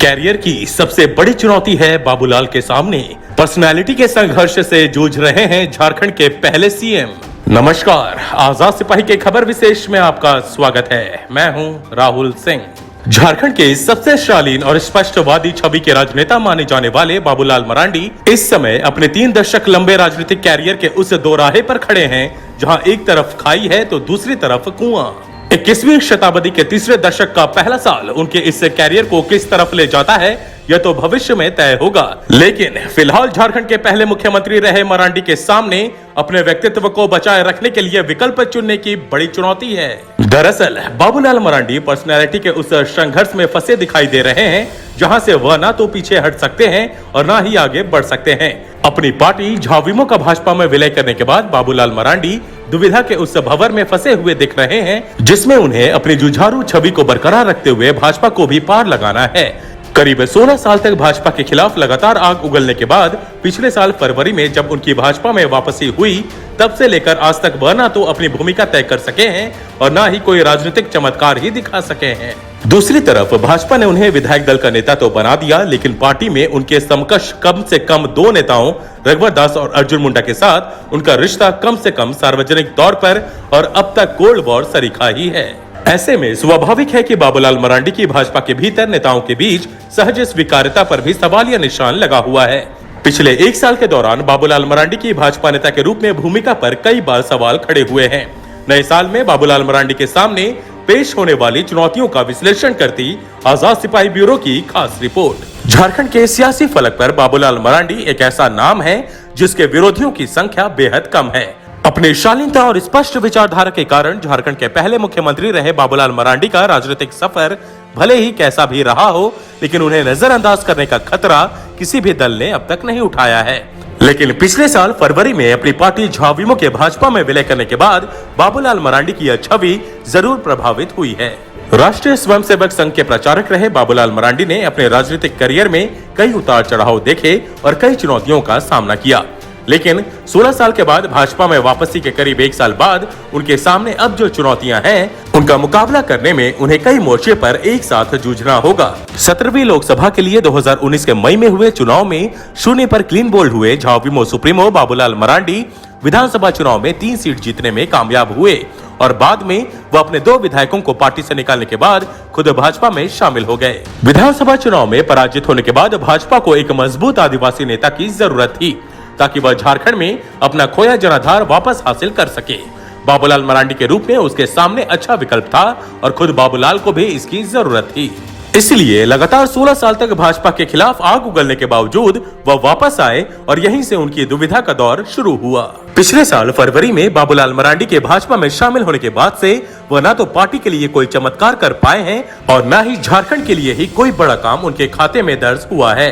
Career की सबसे बड़ी चुनौती है बाबूलाल के सामने। पर्सनालिटी के संघर्ष से जूझ रहे हैं झारखंड के पहले सीएम। नमस्कार, आजाद सिपाही के खबर विशेष में आपका स्वागत है। मैं हूं राहुल सिंह। झारखंड के सबसे शालीन और स्पष्टवादी छवि के राजनेता माने जाने वाले बाबूलाल मरांडी इस समय अपने 3 दशक लंबे राजनीतिक कैरियर के उस दोराहे पर खड़े हैं जहां एक तरफ खाई है तो दूसरी तरफ कुआं। 21वीं शताब्दी के तीसरे दशक का पहला साल उनके इस कैरियर को किस तरफ ले जाता है यह तो भविष्य में तय होगा, लेकिन फिलहाल झारखंड के पहले मुख्यमंत्री रहे मरांडी के सामने अपने व्यक्तित्व को बचाए रखने के लिए विकल्प चुनने की बड़ी चुनौती है। दरअसल बाबूलाल मरांडी पर्सनैलिटी के उस संघर्ष में फंसे दिखाई दे रहे हैं जहां से वह ना तो पीछे हट सकते हैं और ना ही आगे बढ़ सकते हैं। अपनी पार्टी झाविमो का भाजपा में विलय करने के बाद बाबूलाल मरांडी दुविधा के उस भंवर में फंसे हुए दिख रहे हैं जिसमें उन्हें अपनी जुझारू छवि को बरकरार रखते हुए भाजपा को भी पार लगाना है। करीब 16 साल तक भाजपा के खिलाफ लगातार आग उगलने के बाद पिछले साल फरवरी में जब उनकी भाजपा में वापसी हुई तब से लेकर आज तक वह ना तो अपनी भूमिका तय कर सके हैं और ना ही कोई राजनीतिक चमत्कार ही दिखा सके हैं। दूसरी तरफ भाजपा ने उन्हें विधायक दल का नेता तो बना दिया, लेकिन पार्टी में उनके समकक्ष कम से कम 2 नेताओं रघुवर दास और अर्जुन मुंडा के साथ उनका रिश्ता कम से कम सार्वजनिक तौर पर और अब तक कोल्ड वॉर सरीखा ही है। ऐसे में स्वाभाविक है कि बाबूलाल मरांडी की भाजपा के भीतर नेताओं के बीच सहज स्वीकार्यता पर भी सवालिया निशान लगा हुआ है। पिछले 1 साल के दौरान बाबूलाल मरांडी की भाजपा नेता के रूप में भूमिका पर कई बार सवाल खड़े हुए हैं। नए साल में बाबूलाल मरांडी के सामने पेश होने वाली चुनौतियों का विश्लेषण करती आजाद सिपाही ब्यूरो की खास रिपोर्ट। झारखंड के सियासी फलक पर बाबूलाल मरांडी एक ऐसा नाम है जिसके विरोधियों की संख्या बेहद कम है। अपनी शालीनता और स्पष्ट विचारधारा के कारण झारखंड के पहले मुख्यमंत्री रहे बाबूलाल मरांडी का राजनीतिक सफर भले ही कैसा भी रहा हो, लेकिन उन्हें नजरअंदाज करने का खतरा किसी भी दल ने अब तक नहीं उठाया है। लेकिन पिछले साल फरवरी में अपनी पार्टी झाविमो के भाजपा में विलय करने के बाद बाबूलाल मरांडी की यह छवि जरूर प्रभावित हुई है। राष्ट्रीय स्वयंसेवक संघ के प्रचारक रहे बाबूलाल मरांडी ने अपने राजनीतिक करियर में कई उतार चढ़ाव देखे और कई चुनौतियों का सामना किया, लेकिन 16 साल के बाद भाजपा में वापसी के करीब 1 साल बाद उनके सामने अब जो चुनौतियां हैं उनका मुकाबला करने में उन्हें कई मोर्चे पर एक साथ जूझना होगा। 17वीं लोकसभा के लिए 2019 के मई में हुए चुनाव में शून्य पर क्लीन बोल्ड हुए झाविमो सुप्रीमो बाबूलाल मरांडी विधानसभा चुनाव में 3 सीट जीतने में कामयाब हुए और बाद में वह अपने 2 विधायकों को पार्टी से निकालने के बाद खुद भाजपा में शामिल हो गए। विधानसभा चुनाव में पराजित होने के बाद भाजपा को एक मजबूत आदिवासी नेता की जरूरत थी ताकि वह झारखंड में अपना खोया जनाधार वापस हासिल कर सके। बाबूलाल मरांडी के रूप में उसके सामने अच्छा विकल्प था और खुद बाबूलाल को भी इसकी जरूरत थी। इसलिए लगातार 16 साल तक भाजपा के खिलाफ आग उगलने के बावजूद वह वापस आए और यहीं से उनकी दुविधा का दौर शुरू हुआ। पिछले साल फरवरी में बाबूलाल मरांडी के भाजपा में शामिल होने के बाद से वह ना तो पार्टी के लिए कोई चमत्कार कर पाए हैं और न ही झारखंड के लिए ही कोई बड़ा काम उनके खाते में दर्ज हुआ है।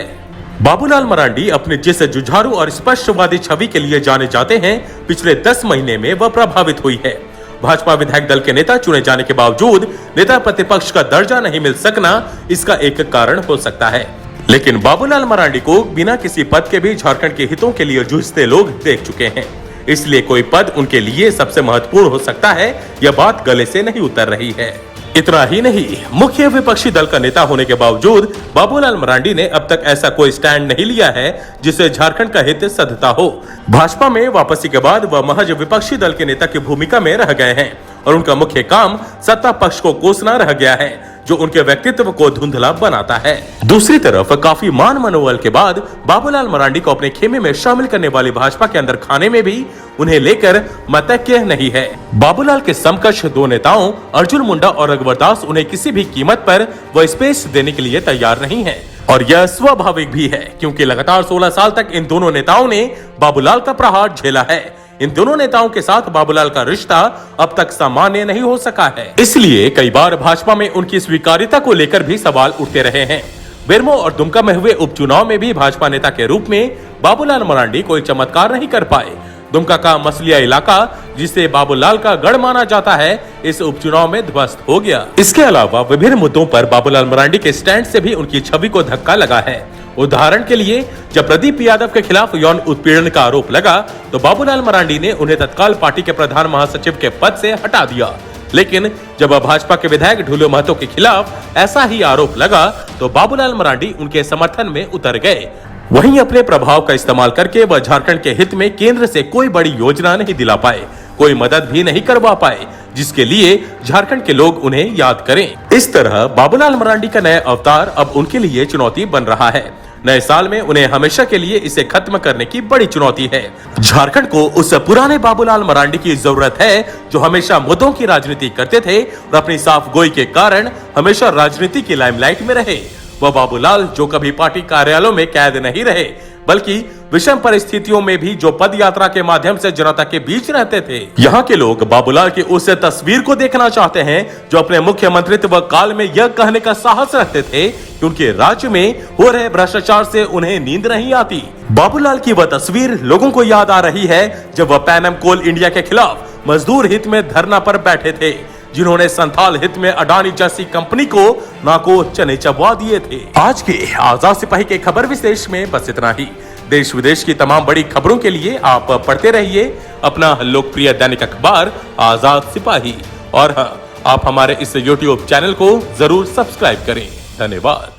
बाबूलाल मरांडी अपने जिस जुझारू और स्पष्टवादी छवि के लिए जाने जाते हैं, पिछले 10 महीने में वह प्रभावित हुई है। भाजपा विधायक दल के नेता चुने जाने के बावजूद नेता प्रतिपक्ष का दर्जा नहीं मिल सकना इसका एक कारण हो सकता है, लेकिन बाबूलाल मरांडी को बिना किसी पद के भी झारखंड के हितों के लिए जूझते लोग देख चुके हैं, इसलिए कोई पद उनके लिए सबसे महत्वपूर्ण हो सकता है। यह बात गले से नहीं उतर रही है। इतना ही नहीं, मुख्य विपक्षी दल का नेता होने के बावजूद बाबूलाल मरांडी ने अब तक ऐसा कोई स्टैंड नहीं लिया है जिससे झारखंड का हित सधता हो। भाजपा में वापसी के बाद वह महज विपक्षी दल के नेता की भूमिका में रह गए हैं और उनका मुख्य काम सत्ता पक्ष को कोसना रह गया है, जो उनके व्यक्तित्व को धुंधला बनाता है। दूसरी तरफ काफी मान मनोबल के बाद बाबूलाल मरांडी को अपने खेमे में शामिल करने वाली भाजपा के अंदर खाने में भी उन्हें लेकर मतैक्य नहीं है। बाबूलाल के समकक्ष 2 नेताओं अर्जुन मुंडा और रघुवर दास उन्हें किसी भी कीमत पर वह स्पेस देने के लिए तैयार नहीं है और यह स्वाभाविक भी है क्योंकि लगातार 16 साल तक इन दोनों नेताओं ने बाबूलाल का प्रहार झेला है। इन दोनों नेताओं के साथ बाबूलाल का रिश्ता अब तक सामान्य नहीं हो सका है, इसलिए कई बार भाजपा में उनकी स्वीकार्यता को लेकर भी सवाल उठते रहे हैं। बेरमो और दुमका में हुए उपचुनाव में भी भाजपा नेता के रूप में बाबूलाल मरांडी कोई चमत्कार नहीं कर पाए। दुमका का मसलिया इलाका जिसे बाबूलाल का गढ़ माना जाता है, इस उपचुनाव में ध्वस्त हो गया। इसके अलावा विभिन्न मुद्दों पर बाबूलाल मरांडी के स्टैंड से भी उनकी छवि को धक्का लगा है। उदाहरण के लिए जब प्रदीप यादव के खिलाफ यौन उत्पीड़न का आरोप लगा तो बाबूलाल मरांडी ने उन्हें तत्काल पार्टी के प्रधान महासचिव के पद से हटा दिया, लेकिन जब भाजपा के विधायक ढूलो महतो के खिलाफ ऐसा ही आरोप लगा तो बाबूलाल मरांडी उनके समर्थन में उतर गए। वहीं अपने प्रभाव का इस्तेमाल करके वह झारखंड के हित में केंद्र से कोई बड़ी योजना नहीं दिला पाए, कोई मदद भी नहीं करवा पाए, जिसके लिए झारखंड के लोग उन्हें याद करें। इस तरह बाबूलाल मरांडी का नया अवतार अब उनके लिए चुनौती बन रहा है। नए साल में उन्हें हमेशा के लिए इसे खत्म करने की बड़ी चुनौती है। झारखंड को उस पुराने बाबूलाल मरांडी की जरूरत है जो हमेशा मुद्दों की राजनीति करते थे और अपनी साफ गोई के कारण हमेशा राजनीति की लाइमलाइट में रहे। वह बाबूलाल जो कभी पार्टी कार्यालयों में कैद नहीं रहे, बल्कि विषम परिस्थितियों में भी जो पद यात्रा के माध्यम से जनता के बीच रहते थे। यहाँ के लोग बाबूलाल की उस तस्वीर को देखना चाहते हैं जो अपने मुख्यमंत्रित्व काल में यह कहने का साहस रखते थे कि उनके राज्य में हो रहे भ्रष्टाचार से उन्हें नींद नहीं आती। बाबूलाल की वह तस्वीर लोगों को याद आ रही है जब वह पैनम कोल इंडिया के खिलाफ मजदूर हित में धरना पर बैठे थे, जिन्होंने संथाल हित में अडानी जैसी कंपनी को नाको चने चबवा दिए थे। आज के आजाद सिपाही के खबर विशेष में बस इतना ही। देश विदेश की तमाम बड़ी खबरों के लिए आप पढ़ते रहिए अपना लोकप्रिय दैनिक अखबार आजाद सिपाही। और हाँ, आप हमारे इस YouTube चैनल को जरूर सब्सक्राइब करें। धन्यवाद।